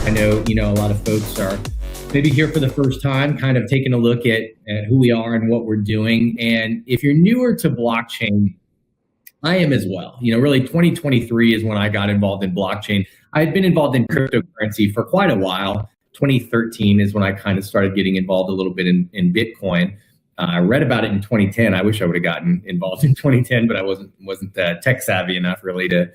I know, a lot of folks are maybe here for the first time, kind of taking a look at who we are and what we're doing. And if you're newer to blockchain, I am as well. Really 2023 is when I got involved in blockchain. I had been involved in cryptocurrency for quite a while. 2013 is when I kind of started getting involved a little bit in Bitcoin. I read about it in 2010. I wish I would have gotten involved in 2010, but I wasn't tech savvy enough really to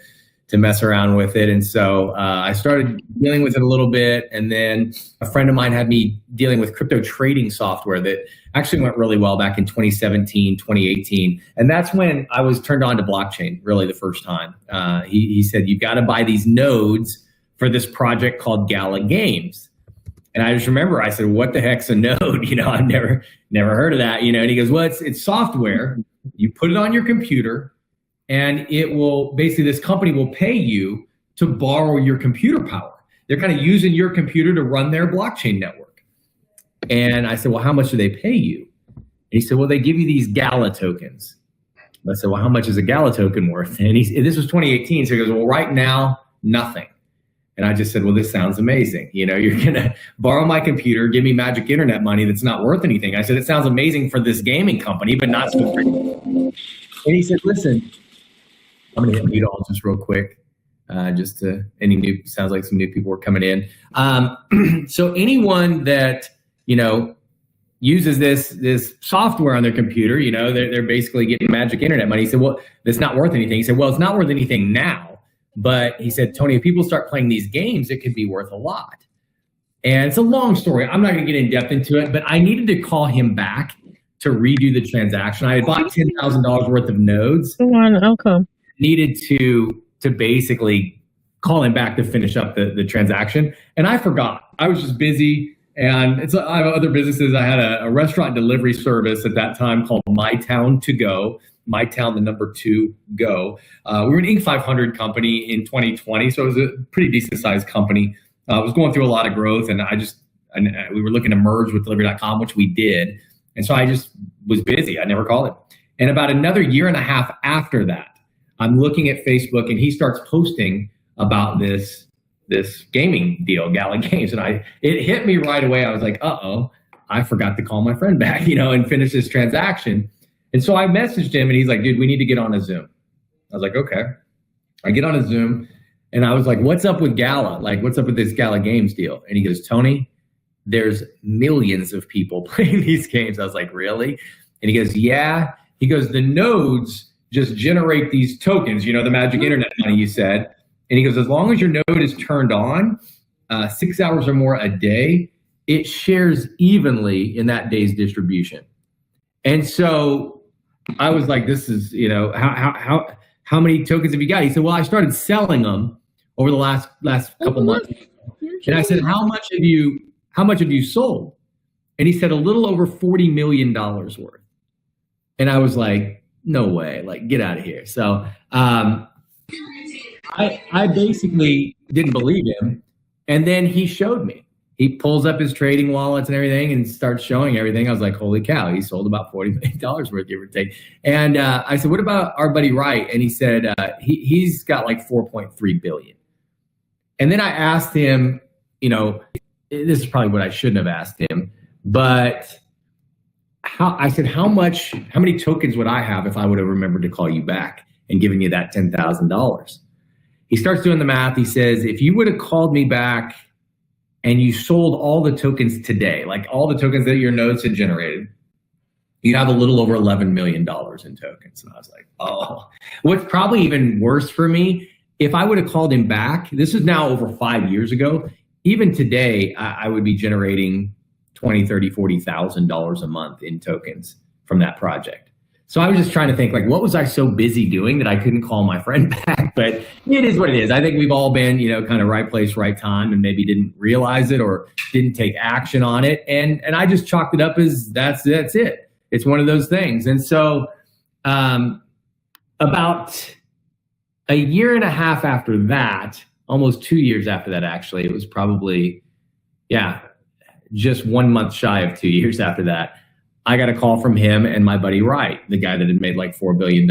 mess around with it. And so I started dealing with it a little bit. And then a friend of mine had me dealing with crypto trading software that actually went really well back in 2017, 2018. And that's when I was turned on to blockchain really the first time. He said, you've got to buy these nodes for this project called Gala Games. And I just remember I said, what the heck's a node? I've never heard of that. And he goes, well, it's software. You put it on your computer, and it will basically, this company will pay you to borrow your computer power. They're kind of using your computer to run their blockchain network. And I said, well, how much do they pay you? And he said, well, they give you these Gala tokens. I said, well, how much is a Gala token worth? And this was 2018. So he goes, well, right now, nothing. And I just said, well, this sounds amazing. You're going to borrow my computer, give me magic internet money that's not worth anything. I said, it sounds amazing for this gaming company, but not so great. And he said, listen, I'm going to hit mute all just real quick. Sounds like some new people are coming in. So anyone that, uses this software on their computer, they're basically getting magic internet money. He said, well, that's not worth anything. He said, well, it's not worth anything now. But he said, Tony, if people start playing these games, it could be worth a lot. And it's a long story. I'm not going to get in depth into it, but I needed to call him back to redo the transaction. I had bought $10,000 worth of nodes. Okay. Needed to basically call him back to finish up the transaction. And I forgot. I was just busy. And I have other businesses. I had a restaurant delivery service at that time called My Town to Go. My Town, the number 2 Go. We were an Inc. 500 company in 2020, so it was a pretty decent sized company. I was going through a lot of growth, and we were looking to merge with Delivery.com, which we did. And so I just was busy. I never called him. And about another year and a half after that, I'm looking at Facebook, and he starts posting about this gaming deal, Gala Games, and it hit me right away. I was like, uh-oh, I forgot to call my friend back, and finish this transaction. And so I messaged him, and he's like, dude, we need to get on a Zoom. I was like, okay. I get on a Zoom, and I was like, what's up with Gala? Like, what's up with this Gala Games deal? And he goes, Tony, there's millions of people playing these games. I was like, really? And he goes, yeah. He goes, the nodes just generate these tokens, the magic internet money you said. And he goes, as long as your node is turned on 6 hours or more a day, it shares evenly in that day's distribution. And so I was like, this is, how many tokens have you got? He said, well, I started selling them over the last couple months. And I said, how much have you sold? And he said, a little over $40 million worth. And I was like, no way, like, get out of here. So I basically didn't believe him. And then he showed me. He pulls up his trading wallets and everything and starts showing everything. I was like, holy cow, he sold about $40 million worth, give or take. And I said, what about our buddy Wright? And he said, he's got like 4.3 billion. And then I asked him, this is probably what I shouldn't have asked him, but I said, how many tokens would I have if I would have remembered to call you back and given you that $10,000? He starts doing the math. He says, if you would have called me back and you sold all the tokens today, like all the tokens that your nodes had generated, you'd have a little over $11 million in tokens. And I was like, oh. What's probably even worse for me, if I would have called him back, this is now over 5 years ago, even today, I would be generating $20,000, $30,000, $40,000 a month in tokens from that project. So I was just trying to think, like, what was I so busy doing that I couldn't call my friend back? But it is what it is. I think we've all been, kind of right place, right time, and maybe didn't realize it or didn't take action on it. And I just chalked it up as that's it. It's one of those things. And so about a year and a half after that, almost 2 years after that, actually, it was probably, just 1 month shy of 2 years after that, I got a call from him and my buddy Wright, the guy that had made like $4 billion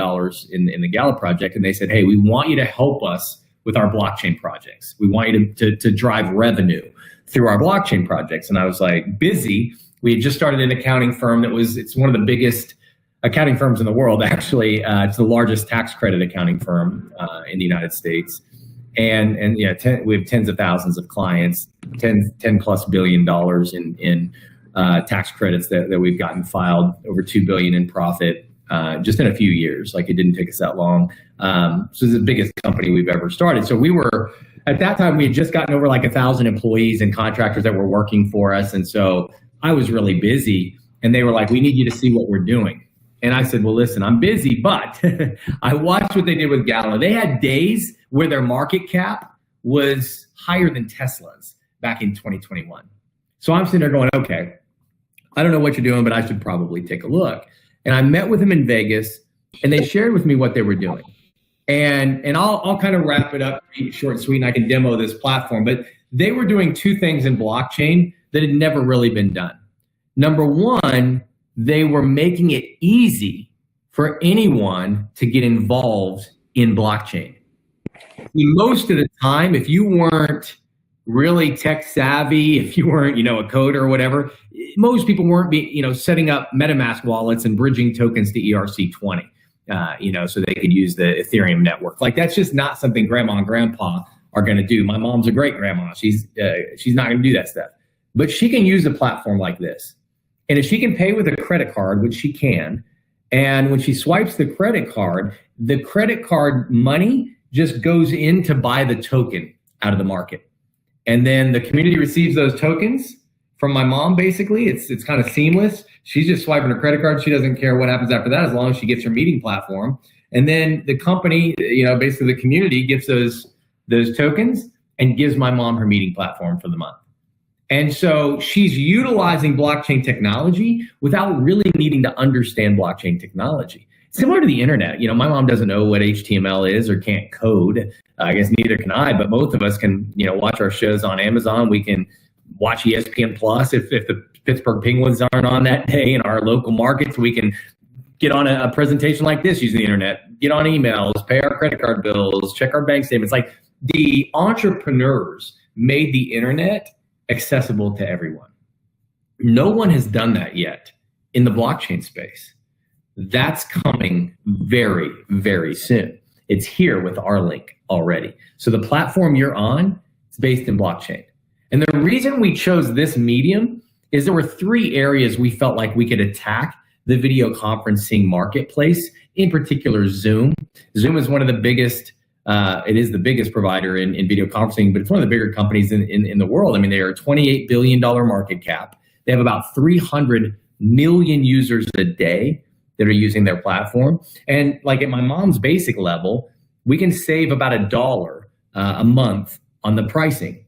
in the Gala project. And they said, hey, we want you to help us with our blockchain projects. We want you to drive revenue through our blockchain projects. And I was like, busy. We had just started an accounting firm it's one of the biggest accounting firms in the world, actually. It's the largest tax credit accounting firm in the United States. And we have tens of thousands of clients, 10 plus $10 billion in tax credits that we've gotten filed, over $2 billion in profit just in a few years. Like, it didn't take us that long. So it's the biggest company we've ever started. So we were, at that time, we had just gotten over like 1,000 employees and contractors that were working for us. And so I was really busy, and they were like, we need you to see what we're doing. And I said, well, listen, I'm busy, but I watched what they did with Gala. They had days where their market cap was higher than Tesla's back in 2021. So I'm sitting there going, okay, I don't know what you're doing, but I should probably take a look. And I met with them in Vegas, and they shared with me what they were doing. And I'll kind of wrap it up short and sweet, and I can demo this platform. But they were doing two things in blockchain that had never really been done. Number one, they were making it easy for anyone to get involved in blockchain. Most of the time, if you weren't really tech savvy, if you weren't, a coder or whatever, most people weren't setting up MetaMask wallets and bridging tokens to ERC20, so they could use the Ethereum network. Like, that's just not something grandma and grandpa are going to do. My mom's a great grandma. She's not going to do that stuff, but she can use a platform like this. And if she can pay with a credit card, which she can, and when she swipes the credit card money just goes in to buy the token out of the market. And then the community receives those tokens from my mom, basically. It's kind of seamless. She's just swiping her credit card. She doesn't care what happens after that, as long as she gets her meeting platform. And then the company, basically the community gets those tokens and gives my mom her meeting platform for the month. And so she's utilizing blockchain technology without really needing to understand blockchain technology. Similar to the internet, my mom doesn't know what HTML is or can't code. I guess neither can I, but both of us can, watch our shows on Amazon. We can watch ESPN Plus if the Pittsburgh Penguins aren't on that day in our local markets. We can get on a presentation like this using the internet, get on emails, pay our credit card bills, check our bank statements. Like, the entrepreneurs made the internet accessible to everyone. No one has done that yet in the blockchain space. That's coming very, very soon. It's here with our link already. So the platform you're on is based in blockchain. And the reason we chose this medium is there were three areas we felt like we could attack the video conferencing marketplace, in particular Zoom. Zoom is one of the biggest it is the biggest provider in video conferencing, but it's one of the bigger companies in the world. I mean, they are a $28 billion market cap. They have about 300 million users a day that are using their platform. And like, at my mom's basic level, we can save about $1 a month on the pricing.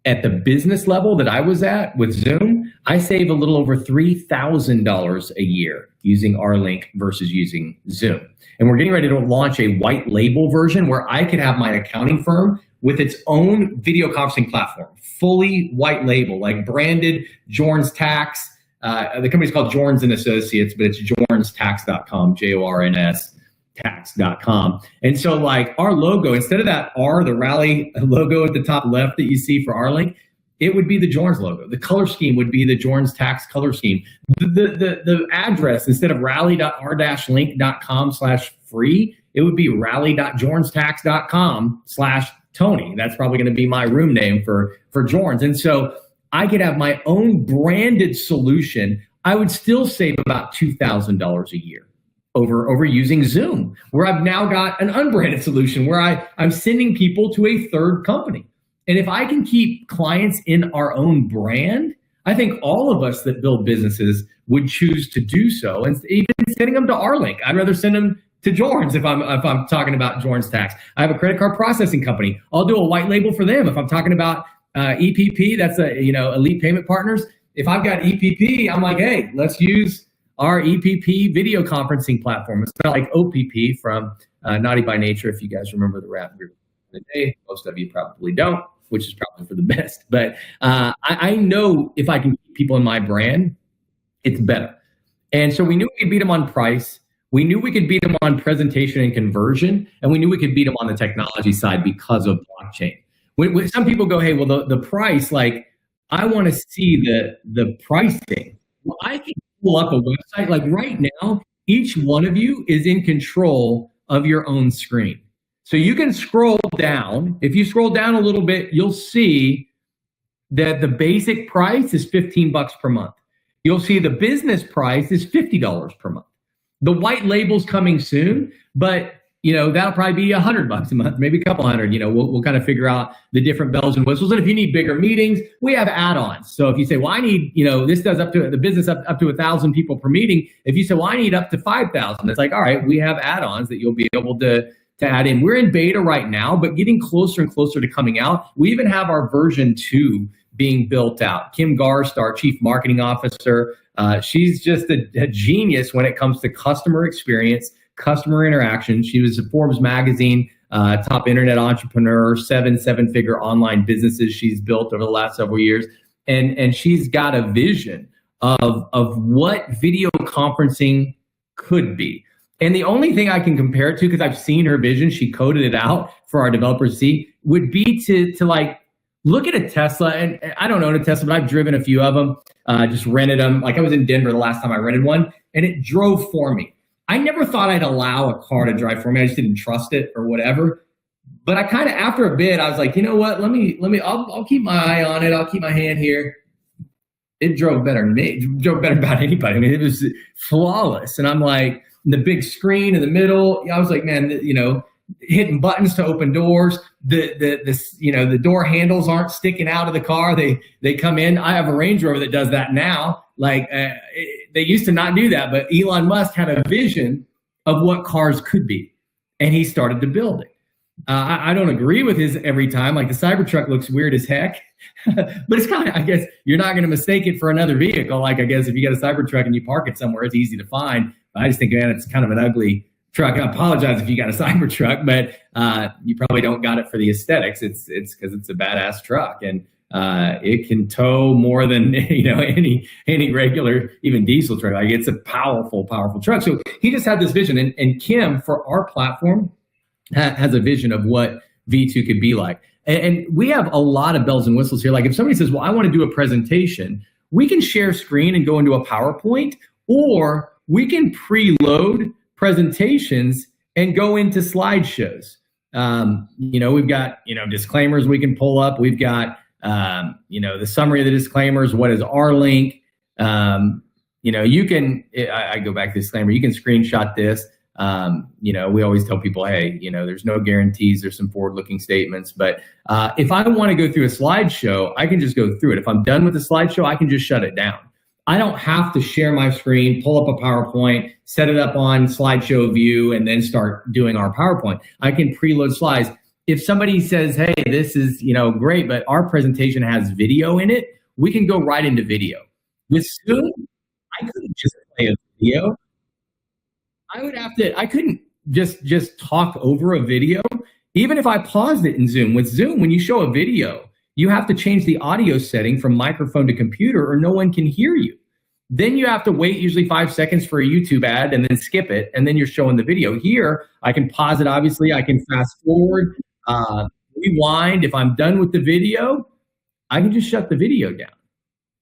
At the business level that I was at with Zoom, I save a little over $3,000 a year using our link versus using Zoom. And we're getting ready to launch a white label version where I could have my accounting firm with its own video conferencing platform, fully white label, like branded Jorns Tax. The company's called Jorns and Associates, but it's jornstax.com, JORNS tax.com. And so, like, our logo, instead of that R, the Rally logo at the top left that you see for our link, it would be the Jorns logo. The color scheme would be the Jorns Tax color scheme. The address, instead of rally.r-link.com/free, it would be rally.jornstax.com/Tony. That's probably going to be my room name for Jorns. And so I could have my own branded solution. I would still save about $2,000 a year over using Zoom, where I've now got an unbranded solution where I'm sending people to a third company. And if I can keep clients in our own brand, I think all of us that build businesses would choose to do so. And even sending them to our link, I'd rather send them to Jorns if I'm talking about Jorns Tax. I have a credit card processing company. I'll do a white label for them. If I'm talking about EPP, that's Elite Payment Partners. If I've got EPP, I'm like, hey, let's use our EPP video conferencing platform. It's not like OPP from Naughty by Nature, if you guys remember the rap group of the day. Most of you probably don't, which is probably for the best. But I know if I can keep people in my brand, it's better. And so we knew we could beat them on price. We knew we could beat them on presentation and conversion, and we knew we could beat them on the technology side because of blockchain. When some people go, hey, well, the price, like, I want to see the pricing. Well, I can pull up a website. Like right now, each one of you is in control of your own screen. So you can scroll down. If you scroll down a little bit, you'll see that the basic price is $15 per month. You'll see the business price is $50 per month. The white label's coming soon, but that'll probably be $100 a month, maybe a couple hundred. We'll kind of figure out the different bells and whistles. And if you need bigger meetings, we have add-ons. So if you say, well, I need, this does up to the business up to 1,000 people per meeting. If you say, well, I need up to 5,000, it's like, all right, we have add-ons that you'll be able to add in. We're in beta right now, but getting closer and closer to coming out. We even have our version 2 being built out. Kim Garst, our chief marketing officer, she's just a genius when it comes to customer experience, customer interaction. She was a Forbes magazine top internet entrepreneur, seven-figure online businesses she's built over the last several years. And she's got a vision of what video conferencing could be. And the only thing I can compare it to, because I've seen her vision, she coded it out for our developers to see, would be to like, look at a Tesla. And I don't own a Tesla, but I've driven a few of them, just rented them. Like I was in Denver the last time I rented one, and it drove for me. I never thought I'd allow a car to drive for me. I just didn't trust it or whatever. But I kind of, after a bit, I was like, you know what? I'll keep my eye on it. I'll keep my hand here. It drove better than me. It drove better than about anybody. I mean, it was flawless. And I'm like, the big screen in the middle. I was like, man, hitting buttons to open doors. The door handles aren't sticking out of the car. They come in. I have a Range Rover that does that now. Like they used to not do that, but Elon Musk had a vision of what cars could be, and he started to build it. I don't agree with his every time. Like the Cybertruck looks weird as heck, but it's kind of, I guess you're not going to mistake it for another vehicle. Like I guess if you get a Cybertruck and you park it somewhere, it's easy to find. I just think, man, it's kind of an ugly truck. I apologize if you got a Cybertruck, but you probably don't got it for the aesthetics. It's because it's a badass truck, and it can tow more than any regular, even diesel truck. Like it's a powerful truck. So he just had this vision, and Kim, for our platform, has a vision of what V2 could be like. And we have a lot of bells and whistles here. Like if somebody says, well, I want to do a presentation, we can share screen and go into a PowerPoint, or we can preload presentations and go into slideshows. We've got, disclaimers we can pull up. We've got, the summary of the disclaimers. What is our link? You can, I go back to disclaimer. You can screenshot this. We always tell people, hey, there's no guarantees. There's some forward-looking statements. But if I want to go through a slideshow, I can just go through it. If I'm done with the slideshow, I can just shut it down. I don't have to share my screen, pull up a PowerPoint, set it up on slideshow view, and then start doing our PowerPoint. I can preload slides. If somebody says, hey, this is, great, but our presentation has video in it, we can go right into video. With Zoom, I couldn't just play a video. I couldn't just talk over a video. Even if I paused it in Zoom. With Zoom, when you show a video, you have to change the audio setting from microphone to computer or no one can hear you. Then you have to wait usually 5 seconds for a YouTube ad and then skip it. And then you're showing the video. Here, I can pause it, obviously. I can fast forward, rewind. If I'm done with the video, I can just shut the video down.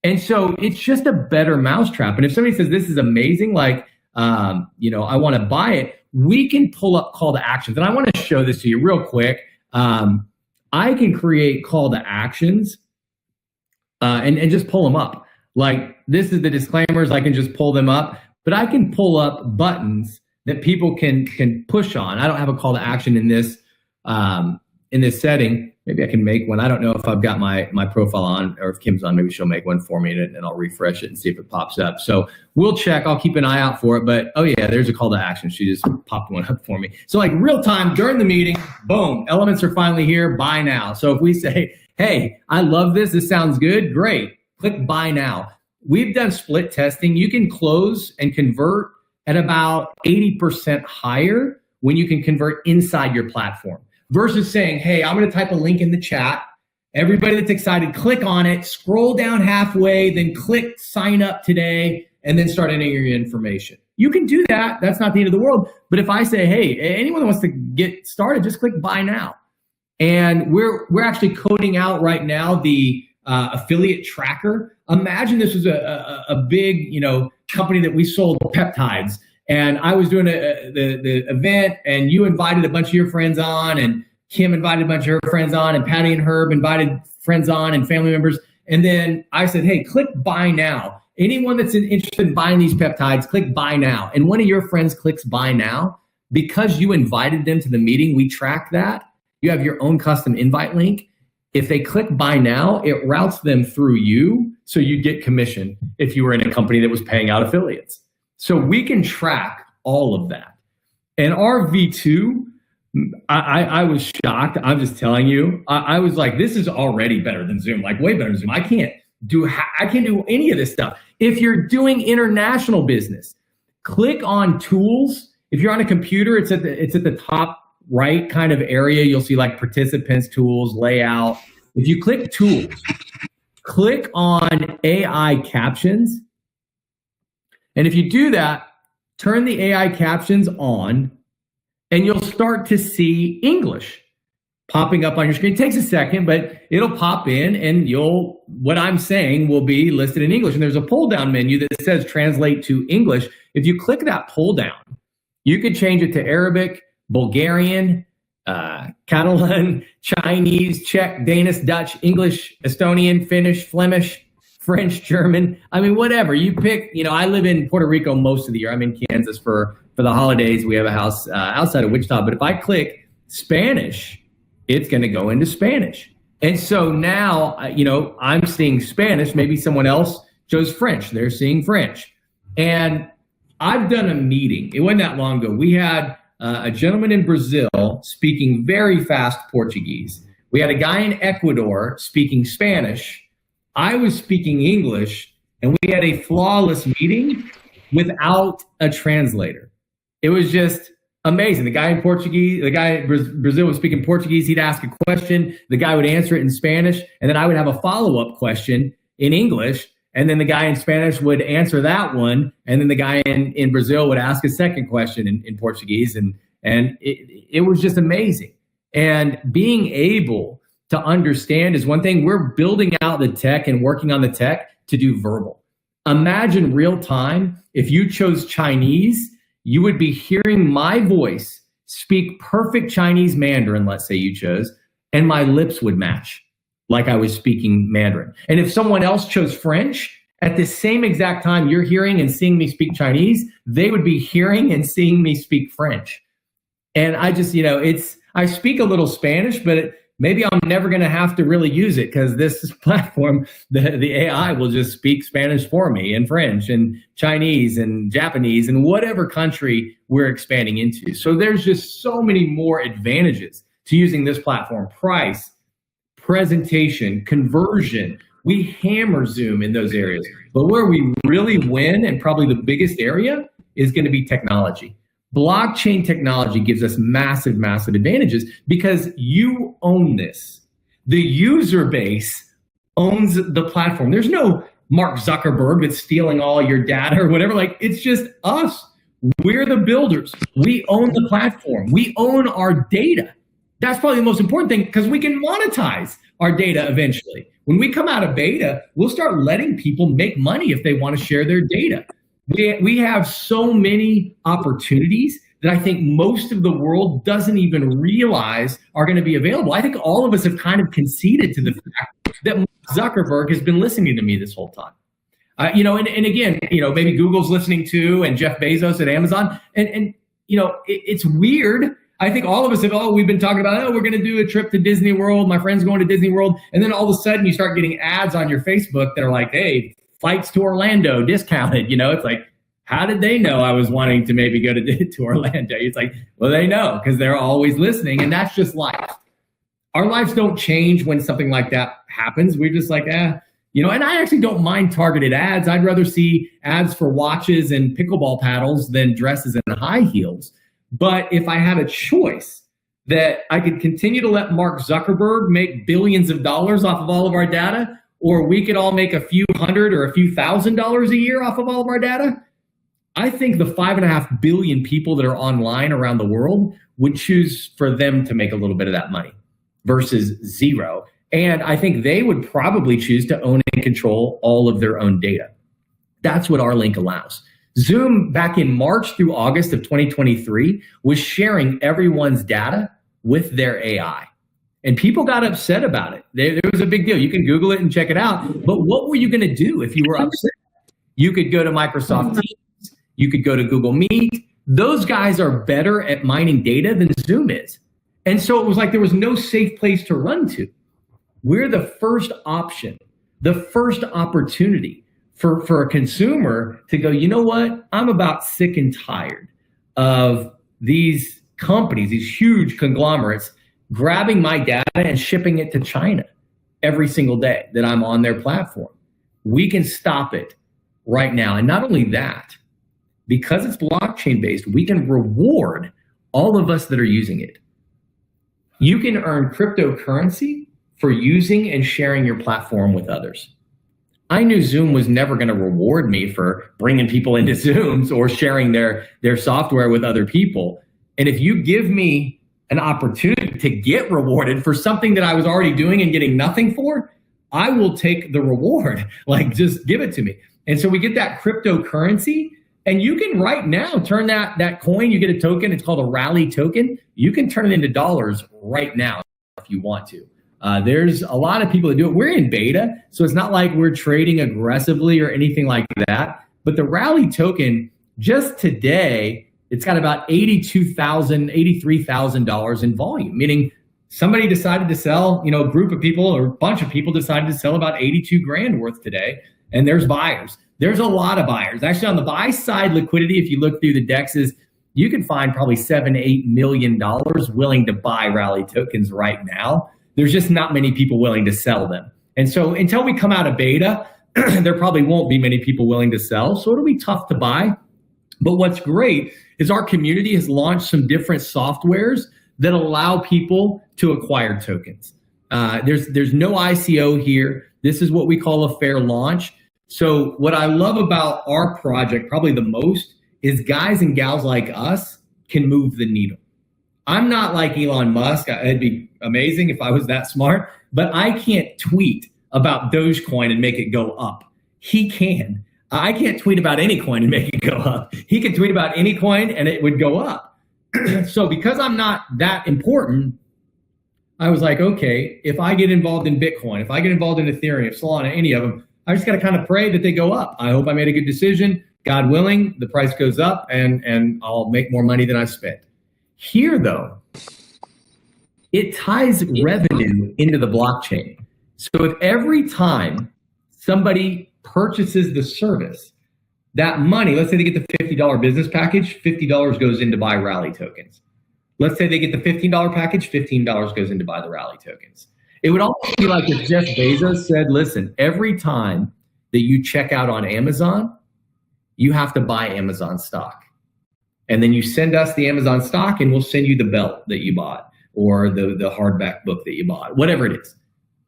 And so it's just a better mousetrap. And if somebody says, this is amazing, like, I want to buy it, we can pull up call to actions. And I want to show this to you real quick. I can create call to actions and just pull them up. Like this is the disclaimers. I can just pull them up, but I can pull up buttons that people can push on. I don't have a call to action in this setting. Maybe I can make one. I don't know if I've got my profile on or if Kim's on. Maybe she'll make one for me and I'll refresh it and see if it pops up. So we'll check. I'll keep an eye out for it. But oh yeah, there's a call to action. She just popped one up for me. So like real time during the meeting, boom, elements are finally here. Buy now. So if we say, hey, I love this. This sounds good. Great. Click buy now. We've done split testing. You can close and convert at about 80% higher when you can convert inside your platform. Versus saying, hey, I'm going to type a link in the chat. Everybody that's excited, click on it, scroll down halfway, then click sign up today, and then start entering your information. you can do that. That's not the end of the world. But if I say, hey, anyone that wants to get started, just click buy now. And we're actually coding out right now the affiliate tracker. Imagine this was a big, company that we sold peptides, and I was doing the event, and you invited a bunch of your friends on, and Kim invited a bunch of her friends on, and Patty and Herb invited friends on and family members. And then I said, hey, click buy now. Anyone that's interested in buying these peptides, click buy now. And one of your friends clicks buy now. Because you invited them to the meeting, we track that. You have your own custom invite link. If they click buy now, it routes them through you, so you get commission if you were in a company that was paying out affiliates. So we can track all of that. And our V2, I was shocked. I'm just telling you. I was like, this is already better than Zoom, like way better than Zoom. I can't do any of this stuff. If you're doing international business, click on tools. If you're on a computer, it's at the top right kind of area. You'll see like participants, tools, layout. If you click tools, click on AI captions. And if you do that, turn the AI captions on, and you'll start to see English popping up on your screen. It takes a second, but it'll pop in, and what I'm saying will be listed in English. And there's a pull down menu that says translate to English. If you click that pull down, you could change it to Arabic, Bulgarian, Catalan, Chinese, Czech, Danish, Dutch, English, Estonian, Finnish, Flemish, French, German. I mean, whatever you pick. I live in Puerto Rico most of the year. I'm in Kansas for the holidays. We have a house outside of Wichita. But if I click Spanish, it's going to go into Spanish. And so now, I'm seeing Spanish. Maybe someone else chose French. They're seeing French. And I've done a meeting. It wasn't that long ago. We had a gentleman in Brazil speaking very fast Portuguese. We had a guy in Ecuador speaking Spanish. I was speaking English, and we had a flawless meeting without a translator. It was just amazing. The guy in Brazil was speaking Portuguese. He'd ask a question. The guy would answer it in Spanish, and then I would have a follow-up question in English. And then the guy in Spanish would answer that one. And then the guy in Brazil would ask a second question in Portuguese. And it was just amazing. And being able to understand is one thing. We're building out the tech and working on the tech to do verbal. Imagine real time. If you chose Chinese, you would be hearing my voice speak perfect Chinese Mandarin, let's say you chose, and my lips would match like I was speaking Mandarin. And if someone else chose French, at the same exact time you're hearing and seeing me speak Chinese, they would be hearing and seeing me speak French. And I just, I speak a little Spanish, but maybe I'm never going to have to really use it, because this platform, the AI will just speak Spanish for me, and French and Chinese and Japanese and whatever country we're expanding into. So there's just so many more advantages to using this platform. Price, presentation, conversion. We hammer Zoom in those areas. But where we really win, and probably the biggest area, is going to be technology. Blockchain technology gives us massive, massive advantages because you own this. The user base owns the platform. There's no Mark Zuckerberg that's stealing all your data or whatever. Like, it's just us. We're the builders. We own the platform. We own our data. That's probably the most important thing, because we can monetize our data eventually. When we come out of beta, we'll start letting people make money if they want to share their data. We have so many opportunities that I think most of the world doesn't even realize are going to be available. I think all of us have kind of conceded to the fact that Mark Zuckerberg has been listening to me this whole time. And again, maybe Google's listening too, and Jeff Bezos at Amazon. And it's weird. I think all of us have, we've been talking about, we're going to do a trip to Disney World. My friend's going to Disney World. And then all of a sudden you start getting ads on your Facebook that are like, hey, flights to Orlando discounted. It's like, how did they know I was wanting to maybe go to Orlando? It's like, well, they know because they're always listening. And that's just life. Our lives don't change when something like that happens. We're just like, and I actually don't mind targeted ads. I'd rather see ads for watches and pickleball paddles than dresses and high heels. But if I had a choice that I could continue to let Mark Zuckerberg make billions of dollars off of all of our data, or we could all make a few hundred or a few $1,000s a year off of all of our data, I think the 5.5 billion people that are online around the world would choose for them to make a little bit of that money versus zero. And I think they would probably choose to own and control all of their own data. That's what our link allows. Zoom back in March through August of 2023 was sharing everyone's data with their AI. And people got upset about it. There was a big deal. You can Google it and check it out. But what were you going to do if you were upset? You could go to Microsoft Teams. You could go to Google Meet. Those guys are better at mining data than Zoom is. And so it was like there was no safe place to run to. We're the first option, the first opportunity for a consumer to go, you know what? I'm about sick and tired of these companies, these huge conglomerates, grabbing my data and shipping it to China every single day that I'm on their platform. We can stop it right now. And not only that, because it's blockchain based, we can reward all of us that are using it. You can earn cryptocurrency for using and sharing your platform with others. I knew Zoom was never going to reward me for bringing people into Zooms or sharing their software with other people. And if you give me an opportunity to get rewarded for something that I was already doing and getting nothing for, I will take the reward. Like, just give it to me. And so we get that cryptocurrency, and you can right now turn that coin, you get a token, it's called a rally token. You can turn it into dollars right now if you want to. There's a lot of people that do it. We're in beta, so it's not like we're trading aggressively or anything like that. But the rally token, just today, it's got about $83,000 in volume, meaning somebody decided to sell, a group of people or a bunch of people decided to sell about 82 grand worth today. And there's buyers. There's a lot of buyers. Actually, on the buy side liquidity, if you look through the dexes, you can find probably $7-8 million willing to buy rally tokens right now. There's just not many people willing to sell them. And so until we come out of beta, there probably won't be many people willing to sell. So it'll be tough to buy. But what's great is our community has launched some different softwares that allow people to acquire tokens. There's no ICO here. This is what we call a fair launch. So what I love about our project probably the most is guys and gals like us can move the needle. I'm not like Elon Musk. It'd be amazing if I was that smart, but I can't tweet about Dogecoin and make it go up. He can. I can't tweet about any coin and make it go up. He can tweet about any coin and it would go up. So because I'm not that important, I was like, okay, if I get involved in Bitcoin, if I get involved in Ethereum, Solana, any of them, I just got to kind of pray that they go up. I hope I made a good decision. God willing, the price goes up and I'll make more money than I spent. Here, though, it ties revenue into the blockchain. So if every time somebody purchases the service, that money, let's say they get the $50 business package, $50 goes in to buy rally tokens. Let's say they get the $15 package, $15 goes in to buy the rally tokens. It would almost be like if Jeff Bezos said, listen, every time that you check out on Amazon, you have to buy Amazon stock. And then you send us the Amazon stock and we'll send you the belt that you bought or the hardback book that you bought, whatever it is.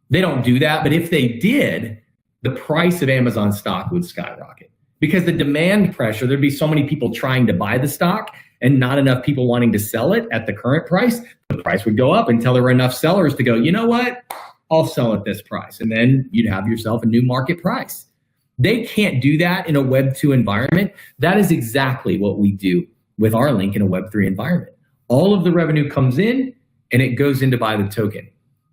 They don't do that. But if they did, the price of Amazon stock would skyrocket because the demand pressure, there'd be so many people trying to buy the stock and not enough people wanting to sell it at the current price. The price would go up until there were enough sellers to go, you know what? I'll sell at this price. And then you'd have yourself a new market price. They can't do that in a Web 2 environment. That is exactly what we do with our link in a Web 3 environment. All of the revenue comes in and it goes in to buy the token.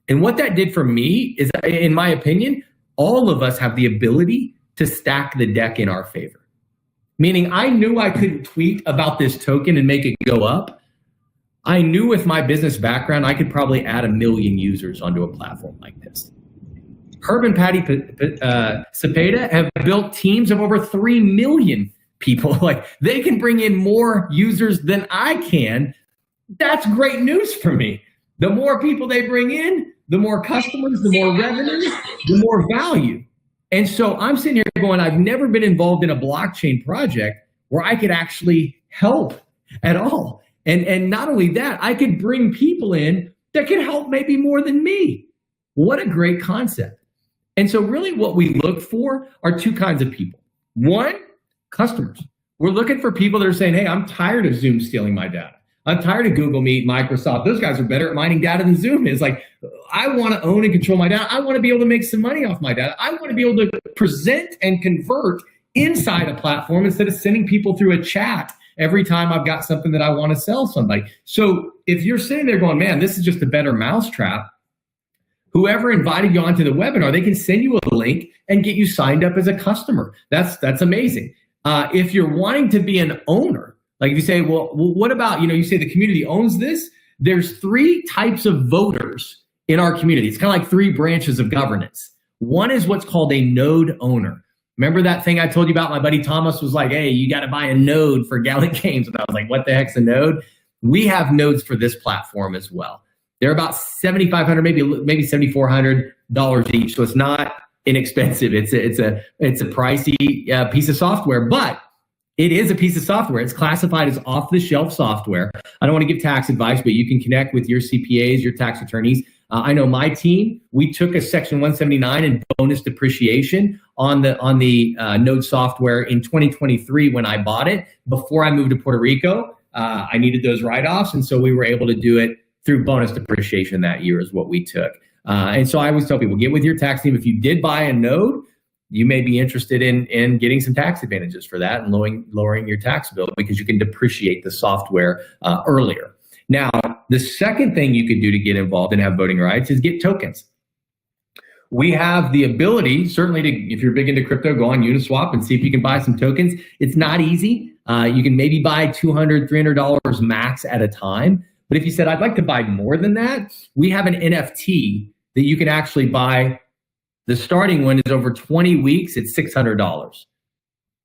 And what that did for me is, in my opinion, all of us have the ability to stack the deck in our favor. Meaning I knew I couldn't tweet about this token and make it go up. I knew with my business background, I could probably add 1 million users onto a platform like this. Herb and Patty Cepeda have built teams of over 3 million people. Like they can bring in more users than I can. That's great news for me. The more people they bring in, the more customers, the more revenue, the more value. And so I'm sitting here going, I've never been involved in a blockchain project where I could actually help at all. And not only that, I could bring people in that can help maybe more than me. What a great concept. And so really what we look for are two kinds of people. One, customers. We're looking for people that are saying, hey, I'm tired of Zoom stealing my data. I'm tired of Google Meet, Microsoft. Those guys are better at mining data than Zoom is. Like, I want to own and control my data. I want to be able to make some money off my data. I want to be able to present and convert inside a platform instead of sending people through a chat every time I've got something that I want to sell somebody. So if you're sitting there going, man, this is just a better mousetrap, whoever invited you onto the webinar, they can send you a link and get you signed up as a customer. That's amazing. If you're wanting to be an owner, like if you say, well, what about, you say the community owns this, there's 3 types of voters in our community. It's kind of like 3 branches of governance. One is what's called a node owner. Remember that thing I told you about? My buddy Thomas was like, hey, you got to buy a node for Gallant Games. And I was like, what the heck's a node? We have nodes for this platform as well. They're about $7,500, maybe $7,400 each. So it's not inexpensive. It's a pricey piece of software, but it is a piece of software. It's classified as off-the-shelf software. I don't want to give tax advice, but you can connect with your CPAs, your tax attorneys. I know my team, we took a Section 179 and bonus depreciation on the Node software in 2023 when I bought it. Before I moved to Puerto Rico, I needed those write-offs, and so we were able to do it through bonus depreciation that year is what we took. And so I always tell people, get with your tax team. If you did buy a Node, you may be interested in getting some tax advantages for that and lowering your tax bill because you can depreciate the software earlier. Now, the second thing you could do to get involved and have voting rights is get tokens. We have the ability, certainly, to, if you're big into crypto, go on Uniswap and see if you can buy some tokens. It's not easy. You can maybe buy $200, $300 max at a time. But if you said, I'd like to buy more than that, we have an NFT that you can actually buy. The starting one is over 20 weeks. It's $600.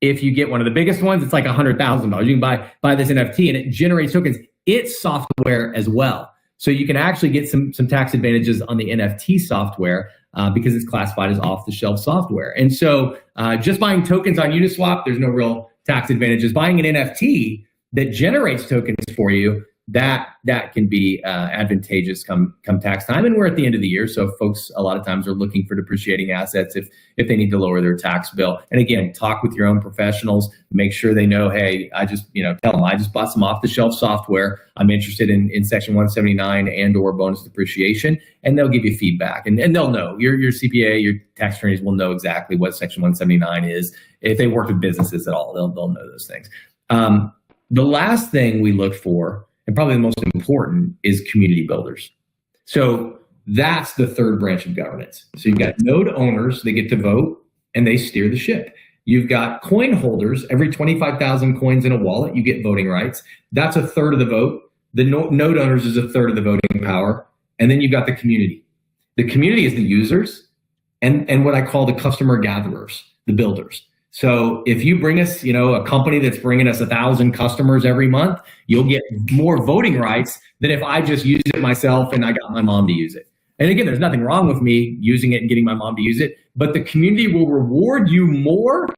If you get one of the biggest ones, it's like $100,000. You can buy this NFT and it generates tokens. It's software as well. So you can actually get some tax advantages on the NFT software because it's classified as off-the-shelf software. And so just buying tokens on Uniswap, there's no real tax advantages. Buying an NFT that generates tokens for you, that can be advantageous come tax time. And we're at the end of the year, so folks a lot of times are looking for depreciating assets if they need to lower their tax bill. And again, talk with your own professionals, make sure they know, hey, tell them I just bought some off-the-shelf software. I'm interested in Section 179 and or bonus depreciation, and they'll give you feedback. And they'll know, your CPA, your tax attorneys will know exactly what Section 179 is. If they work with businesses at all, they'll know those things. The last thing we look for, and probably the most important, is community builders. So that's the third branch of governance. So you've got node owners, they get to vote and they steer the ship. You've got coin holders, every 25,000 coins in a wallet, you get voting rights. That's a third of the vote. The node owners is a third of the voting power. And then you've got the community. The community is the users and what I call the customer gatherers, the builders. So if you bring us, a company that's bringing us 1,000 customers every month, you'll get more voting rights than if I just use it myself and I got my mom to use it. And again, there's nothing wrong with me using it and getting my mom to use it, but the community will reward you more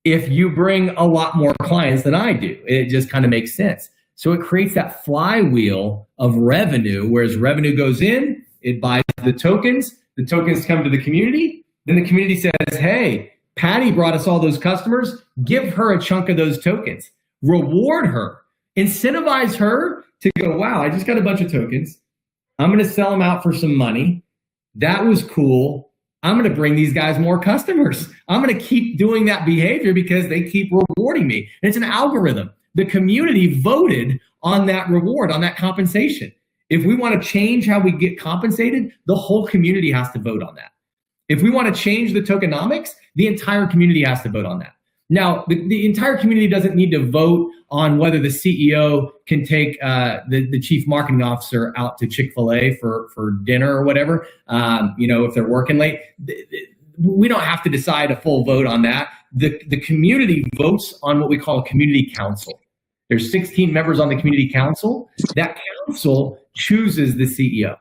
if you bring a lot more clients than I do. It just kind of makes sense. So it creates that flywheel of revenue, whereas revenue goes in, it buys the tokens come to the community, then the community says, hey, Patty brought us all those customers. Give her a chunk of those tokens. Reward her. Incentivize her to go, wow, I just got a bunch of tokens. I'm going to sell them out for some money. That was cool. I'm going to bring these guys more customers. I'm going to keep doing that behavior because they keep rewarding me. And it's an algorithm. The community voted on that reward, on that compensation. If we want to change how we get compensated, the whole community has to vote on that. If we want to change the tokenomics, the entire community has to vote on that. Now, the entire community doesn't need to vote on whether the CEO can take the chief marketing officer out to Chick-fil-A for dinner or whatever, if they're working late. We don't have to decide a full vote on that. The community votes on what we call a community council. There's 16 members on the community council. That council chooses the CEO.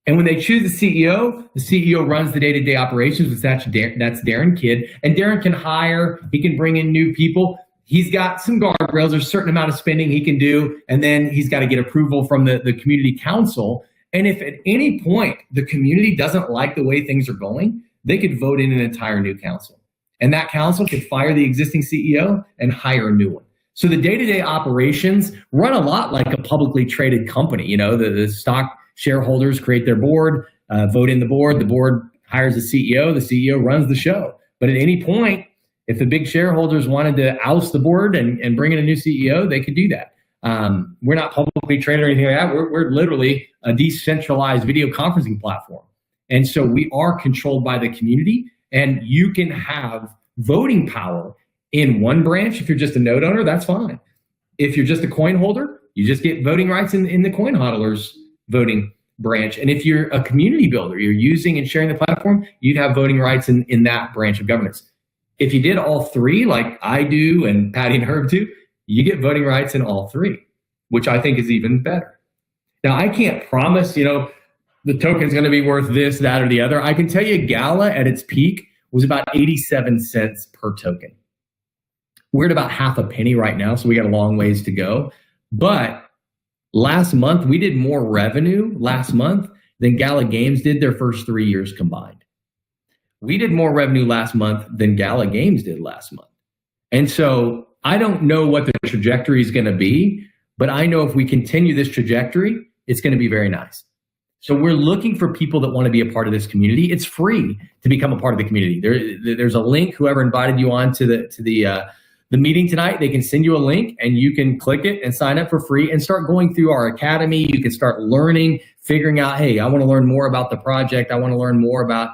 And when they choose the CEO runs the day-to-day operations, which that's Darren Kidd. And Darren can hire, he can bring in new people. He's got some guardrails. There's a certain amount of spending he can do. And then he's got to get approval from the community council. And if at any point the community doesn't like the way things are going, they could vote in an entire new council. And that council could fire the existing CEO and hire a new one. So the day-to-day operations run a lot like a publicly traded company. The stock shareholders create their board, vote in the board hires a CEO, the CEO runs the show. But at any point, if the big shareholders wanted to oust the board and bring in a new CEO, they could do that. We're not publicly traded or anything like that. We're literally a decentralized video conferencing platform. And so we are controlled by the community, and you can have voting power in one branch. If you're just a node owner, that's fine. If you're just a coin holder, you just get voting rights in the coin hodlers voting branch. And if you're a community builder, you're using and sharing the platform, you'd have voting rights in that branch of governance. If you did all three, like I do and Patty and Herb do, you get voting rights in all three, which I think is even better. Now, I can't promise, the token's going to be worth this, that, or the other. I can tell you Gala at its peak was about 87 cents per token. We're at about half a penny right now, so we got a long ways to go. But last month, we did more revenue last month than Gala Games did their first 3 years combined. We did more revenue last month than Gala Games did last month. And so I don't know what the trajectory is going to be, but I know if we continue this trajectory, it's going to be very nice. So we're looking for people that want to be a part of this community. It's free to become a part of the community. There's a link. Whoever invited you on to the meeting tonight, they can send you a link and you can click it and sign up for free and start going through our academy. You can start learning, figuring out, hey, I want to learn more about the project. I want to learn more about,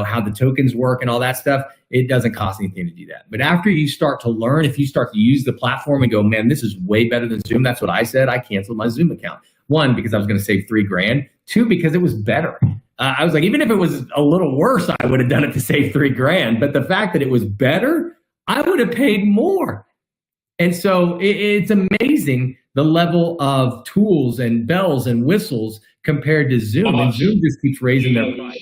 how the tokens work and all that stuff. It doesn't cost anything to do that. But after you start to learn, if you start to use the platform and go, man, this is way better than Zoom. That's what I said. I canceled my Zoom account. 1, because I was going to save $3,000. 2, because it was better. I was like, even if it was a little worse, I would have done it to save $3,000. But the fact that it was better, I would have paid more. And so it's amazing the level of tools and bells and whistles compared to Zoom. And Zoom just keeps raising their price.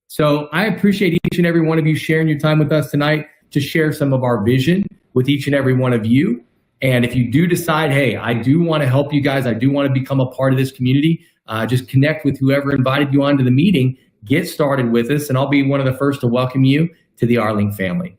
So I appreciate each and every one of you sharing your time with us tonight to share some of our vision with each and every one of you. And if you do decide, hey, I do want to help you guys, I do want to become a part of this community, just connect with whoever invited you onto the meeting, get started with us, and I'll be one of the first to welcome you to the Arling family.